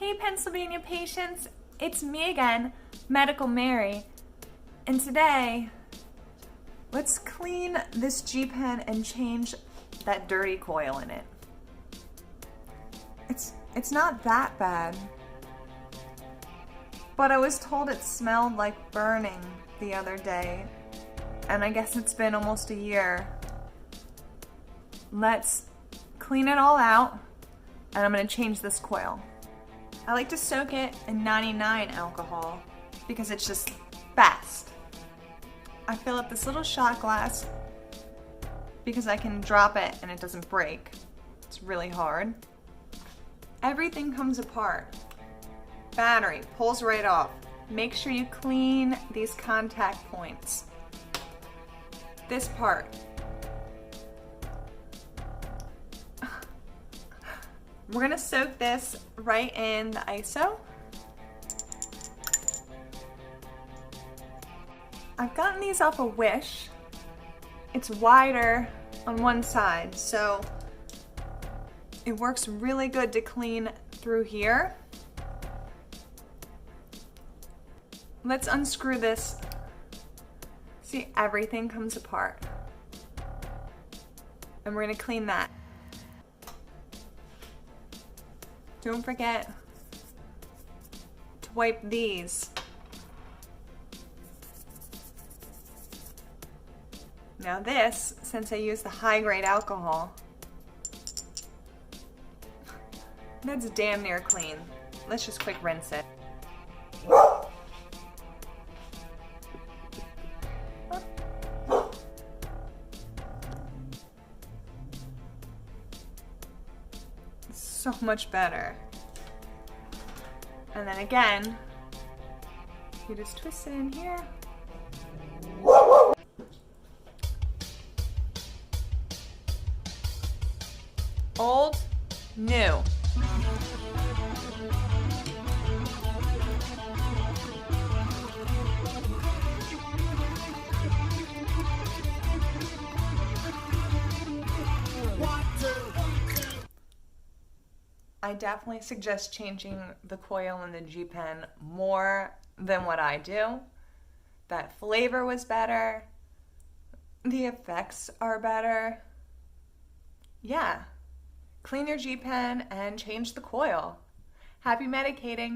Hey Pennsylvania patients, it's me again, Medical Mary, and today let's clean this Gpen and change that dirty coil in it. It's not that bad, but I was told it smelled like burning the other day, and I guess it's been almost a year. Let's clean it all out, and I'm going to change this coil. I like to soak it in 99 alcohol because it's just fast. I fill up this little shot glass because I can drop it and it doesn't break. It's really hard. Everything comes apart. Battery pulls right off. Make sure you clean these contact points. This part. We're gonna soak this right in the ISO. I've gotten these off a Wish. It's wider on one side, so it works really good to clean through here. Let's unscrew this. See, everything comes apart. And we're gonna clean that. Don't forget to wipe these. Now this, since I use the high-grade alcohol, that's damn near clean. Let's just quick rinse it. So much better. And then again, you just twist it in here. Old, new. I definitely suggest changing the coil in the Gpen more than what I do. That flavor was better. The effects are better. Yeah. Clean your Gpen and change the coil. Happy medicating.